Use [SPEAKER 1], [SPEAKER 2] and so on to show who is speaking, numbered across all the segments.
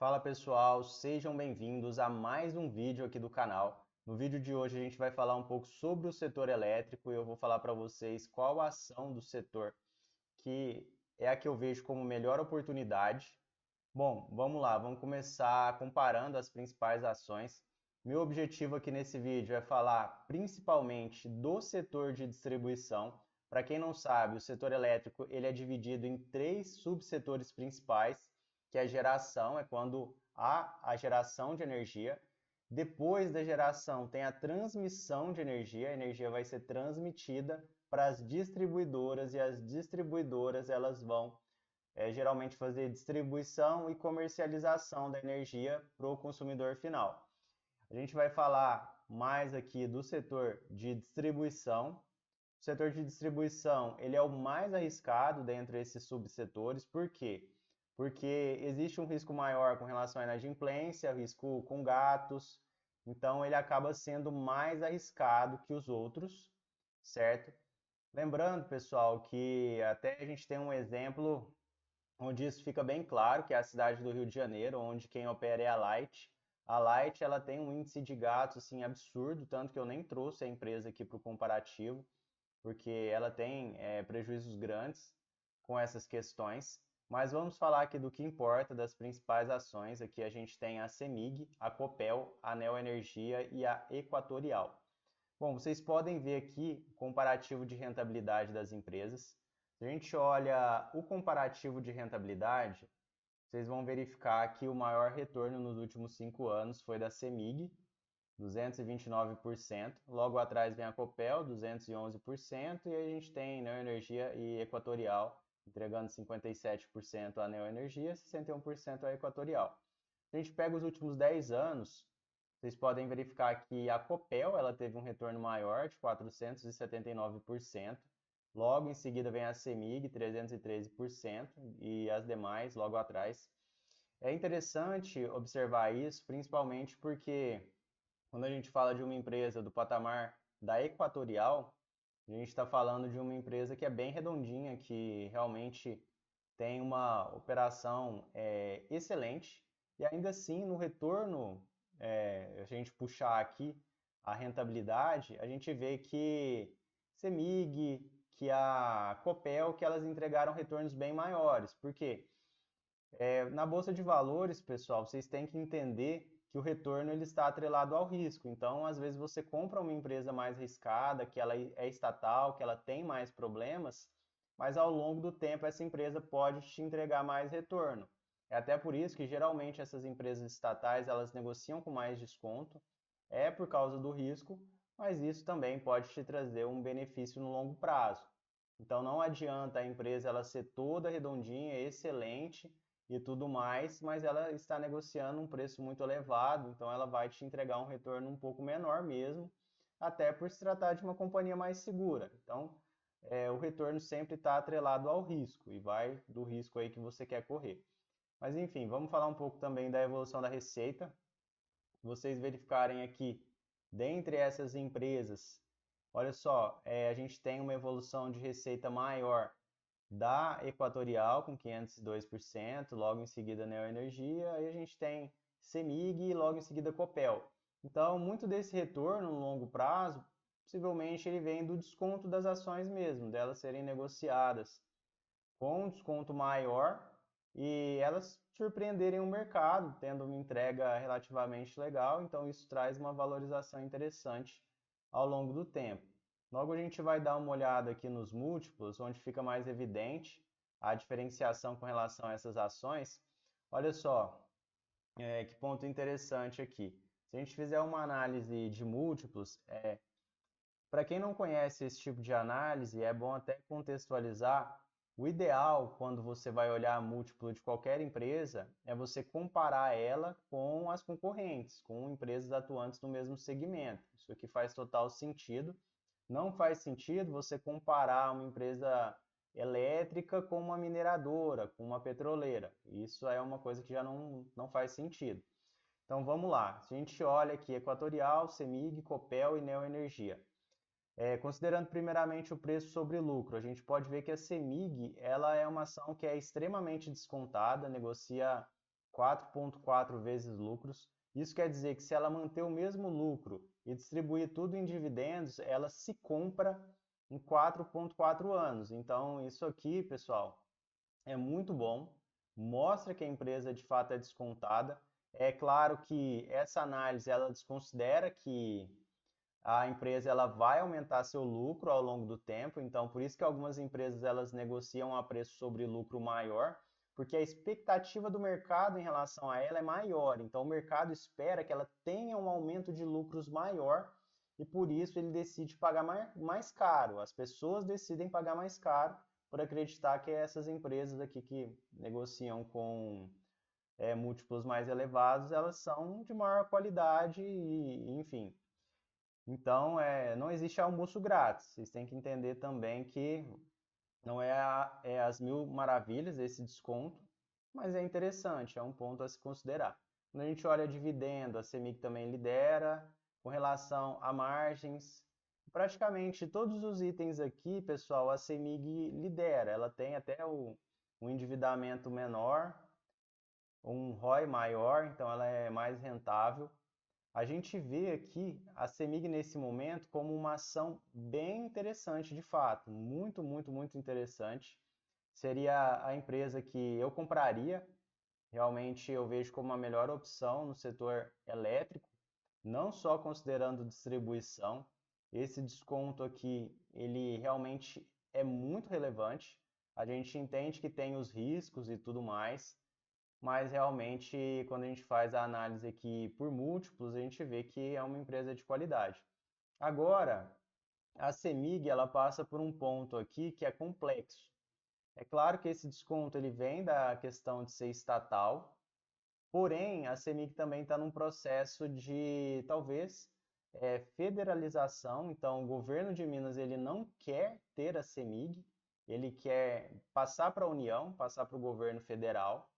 [SPEAKER 1] Fala pessoal, sejam bem-vindos a mais um vídeo aqui do canal. No vídeo de hoje a gente vai falar um pouco sobre o setor elétrico e eu vou falar para vocês qual a ação do setor que é a que eu vejo como melhor oportunidade. Bom, vamos lá, vamos começar comparando as principais ações. Meu objetivo aqui nesse vídeo é falar principalmente do setor de distribuição. Para quem não sabe, o setor elétrico ele é dividido em três subsetores principais, que é a geração, é quando há a geração de energia. Depois da geração tem a transmissão de energia, a energia vai ser transmitida para as distribuidoras e as distribuidoras elas vão geralmente fazer distribuição e comercialização da energia para o consumidor final. A gente vai falar mais aqui do setor de distribuição. O setor de distribuição ele é o mais arriscado dentre esses subsetores. Por quê? Porque existe um risco maior com relação à inadimplência, risco com gatos, então ele acaba sendo mais arriscado que os outros, certo? Lembrando, pessoal, que até a gente tem um exemplo onde isso fica bem claro, que é a cidade do Rio de Janeiro, onde quem opera é a Light. A Light ela tem um índice de gatos assim, absurdo, tanto que eu nem trouxe a empresa aqui para o comparativo, porque ela tem prejuízos grandes com essas questões. Mas vamos falar aqui do que importa, das principais ações. Aqui a gente tem a CEMIG, a Copel, a Neoenergia e a Equatorial. Bom, vocês podem ver aqui o comparativo de rentabilidade das empresas. Se a gente olha o comparativo de rentabilidade, vocês vão verificar que o maior retorno nos últimos 5 anos foi da CEMIG, 229%. Logo atrás vem a Copel, 211%. E aí a gente tem Neoenergia e Equatorial, entregando 57% a Neoenergia e 61% a Equatorial. Se a gente pega os últimos 10 anos, vocês podem verificar que a Copel ela teve um retorno maior de 479%. Logo em seguida vem a CEMIG, 313%, e as demais logo atrás. É interessante observar isso, principalmente porque quando a gente fala de uma empresa do patamar da Equatorial, a gente está falando de uma empresa que é bem redondinha, que realmente tem uma operação excelente, e ainda assim no retorno, a gente puxar aqui a rentabilidade, a gente vê que CEMIG, que a Copel, que elas entregaram retornos bem maiores. Por quê? Na bolsa de valores, pessoal, vocês têm que entender que o retorno ele está atrelado ao risco. Então, às vezes você compra uma empresa mais arriscada, que ela é estatal, que ela tem mais problemas, mas ao longo do tempo essa empresa pode te entregar mais retorno. É até por isso que geralmente essas empresas estatais elas negociam com mais desconto, é por causa do risco, mas isso também pode te trazer um benefício no longo prazo. Então não adianta a empresa ela ser toda redondinha, excelente e tudo mais, mas ela está negociando um preço muito elevado, então ela vai te entregar um retorno um pouco menor mesmo, até por se tratar de uma companhia mais segura. Então, o retorno sempre está atrelado ao risco e vai do risco aí que você quer correr. Mas enfim, vamos falar um pouco também da evolução da receita. Vocês verificarem aqui, dentre essas empresas, olha só, a gente tem uma evolução de receita maior da Equatorial com 502%, logo em seguida Neoenergia, e a gente tem CEMIG e logo em seguida Copel. Então, muito desse retorno no longo prazo, possivelmente ele vem do desconto das ações mesmo, delas serem negociadas com um desconto maior e elas surpreenderem o mercado, tendo uma entrega relativamente legal, então isso traz uma valorização interessante ao longo do tempo. Logo a gente vai dar uma olhada aqui nos múltiplos, onde fica mais evidente a diferenciação com relação a essas ações. Olha só, que ponto interessante aqui. Se a gente fizer uma análise de múltiplos, para quem não conhece esse tipo de análise, é bom até contextualizar. O ideal, quando você vai olhar múltiplo de qualquer empresa, é você comparar ela com as concorrentes, com empresas atuantes no mesmo segmento. Isso aqui faz total sentido. Não faz sentido você comparar uma empresa elétrica com uma mineradora, com uma petroleira. Isso é uma coisa que já não faz sentido. Então vamos lá. Se a gente olha aqui Equatorial, CEMIG, Copel e Neoenergia. Considerando primeiramente o preço sobre lucro, a gente pode ver que a CEMIG ela é uma ação que é extremamente descontada, negocia 4,4 vezes lucros. Isso quer dizer que se ela manter o mesmo lucro e distribuir tudo em dividendos, ela se compra em 4,4 anos. Então, isso aqui, pessoal, é muito bom, mostra que a empresa de fato é descontada. É claro que essa análise ela desconsidera que a empresa ela vai aumentar seu lucro ao longo do tempo, então por isso que algumas empresas elas negociam a preço sobre lucro maior, porque a expectativa do mercado em relação a ela é maior, então o mercado espera que ela tenha um aumento de lucros maior e por isso ele decide pagar mais caro. As pessoas decidem pagar mais caro por acreditar que essas empresas aqui que negociam com múltiplos mais elevados, elas são de maior qualidade e, enfim. Então, não existe almoço grátis. Vocês têm que entender também que não é as mil maravilhas esse desconto, mas é interessante, é um ponto a se considerar. Quando a gente olha dividendo, a CEMIG também lidera. Com relação a margens, praticamente todos os itens aqui, pessoal, a CEMIG lidera. Ela tem até um endividamento menor, um ROI maior, então ela é mais rentável. A gente vê aqui a CEMIG nesse momento como uma ação bem interessante de fato, muito, muito, muito interessante. Seria a empresa que eu compraria, realmente eu vejo como a melhor opção no setor elétrico, não só considerando distribuição. Esse desconto aqui, ele realmente é muito relevante. A gente entende que tem os riscos e tudo mais, mas realmente quando a gente faz a análise aqui por múltiplos, a gente vê que é uma empresa de qualidade. Agora, a CEMIG ela passa por um ponto aqui que é complexo. É claro que esse desconto ele vem da questão de ser estatal, porém a CEMIG também está num processo de talvez federalização. Então, o governo de Minas ele não quer ter a CEMIG, ele quer passar para a União, passar para o governo federal.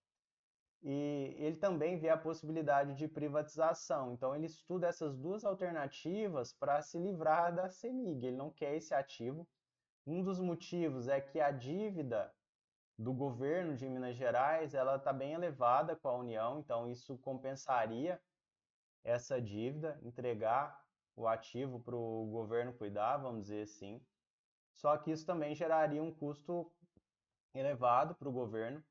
[SPEAKER 1] E ele também vê a possibilidade de privatização. Então, ele estuda essas duas alternativas para se livrar da CEMIG. Ele não quer esse ativo. Um dos motivos é que a dívida do governo de Minas Gerais ela está bem elevada com a União, então isso compensaria essa dívida, entregar o ativo para o governo cuidar, vamos dizer assim. Só que isso também geraria um custo elevado para o governo.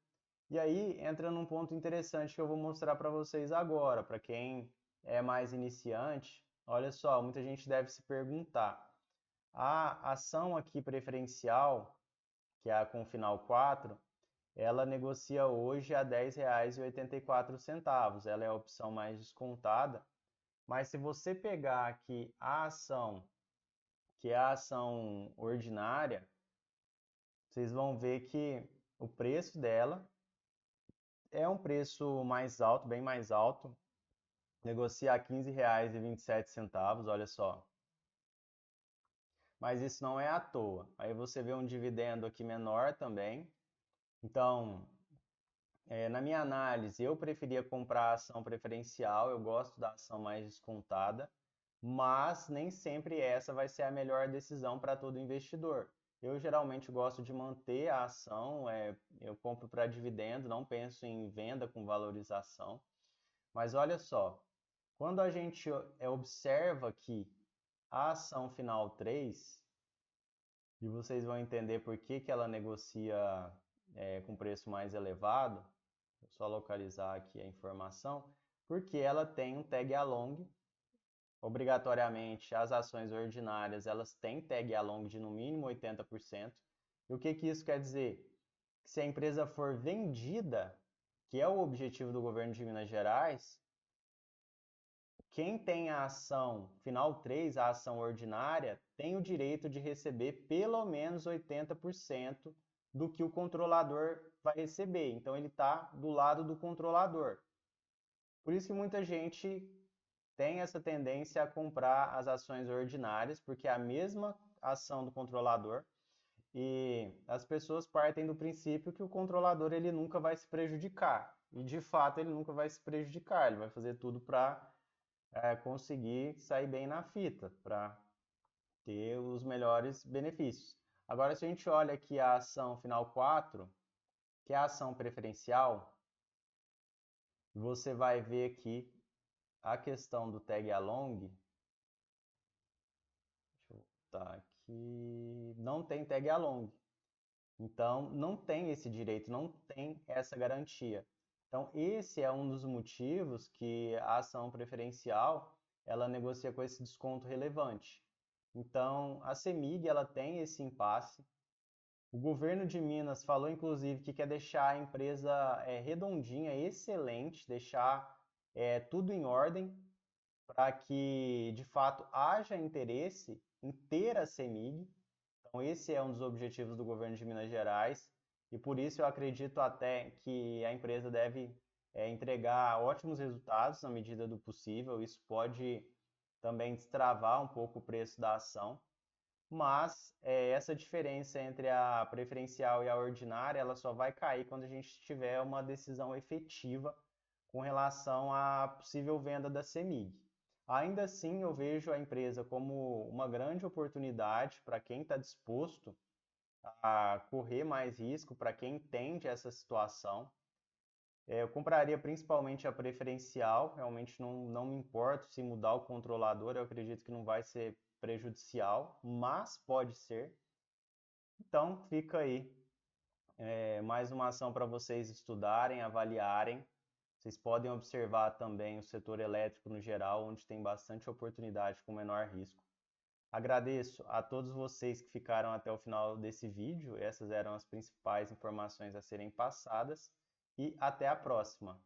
[SPEAKER 1] E aí entra num ponto interessante que eu vou mostrar para vocês agora, para quem é mais iniciante. Olha só, muita gente deve se perguntar: a ação aqui preferencial, que é a com final 4, ela negocia hoje a R$ 10,84. Ela é a opção mais descontada. Mas se você pegar aqui a ação, que é a ação ordinária, vocês vão ver que o preço dela é um preço mais alto, bem mais alto. Negocia a R$ 15,27, olha só. Mas isso não é à toa. Aí você vê um dividendo aqui menor também. Então, na minha análise, eu preferia comprar a ação preferencial, eu gosto da ação mais descontada, mas nem sempre essa vai ser a melhor decisão para todo investidor. Eu geralmente gosto de manter a ação, eu compro para dividendo, não penso em venda com valorização. Mas olha só, quando a gente observa aqui a ação final 3, e vocês vão entender por que que ela negocia com preço mais elevado, vou só localizar aqui a informação, porque ela tem um tag along. Obrigatoriamente, as ações ordinárias elas têm tag along de no mínimo 80%. E o que que isso quer dizer? Que se a empresa for vendida, que é o objetivo do governo de Minas Gerais, quem tem a ação final 3, a ação ordinária, tem o direito de receber pelo menos 80% do que o controlador vai receber. Então, ele está do lado do controlador. Por isso que muita gente tem essa tendência a comprar as ações ordinárias, porque é a mesma ação do controlador e as pessoas partem do princípio que o controlador ele nunca vai se prejudicar. E de fato ele nunca vai se prejudicar, ele vai fazer tudo para conseguir sair bem na fita, para ter os melhores benefícios. Agora, se a gente olha aqui a ação final 4, que é a ação preferencial, Você vai ver aqui a questão do tag along. Deixa eu botar aqui. Não tem tag along. Então, não tem esse direito, não tem essa garantia. Então, esse é um dos motivos que a ação preferencial ela negocia com esse desconto relevante. Então, a CEMIG ela tem esse impasse. O governo de Minas falou, inclusive, que quer deixar a empresa redondinha, excelente, deixar tudo em ordem para que, de fato, haja interesse em ter a CEMIG. Então, esse é um dos objetivos do governo de Minas Gerais e por isso eu acredito até que a empresa deve entregar ótimos resultados na medida do possível. Isso pode também destravar um pouco o preço da ação, mas essa diferença entre a preferencial e a ordinária, ela só vai cair quando a gente tiver uma decisão efetiva com relação à possível venda da CEMIG. Ainda assim, eu vejo a empresa como uma grande oportunidade para quem está disposto a correr mais risco, para quem entende essa situação. Eu compraria principalmente a preferencial, realmente não me importo se mudar o controlador, eu acredito que não vai ser prejudicial, mas pode ser. Então, fica aí mais uma ação para vocês estudarem, avaliarem. Vocês podem observar também o setor elétrico no geral, onde tem bastante oportunidade com menor risco. Agradeço a todos vocês que ficaram até o final desse vídeo. Essas eram as principais informações a serem passadas e até a próxima.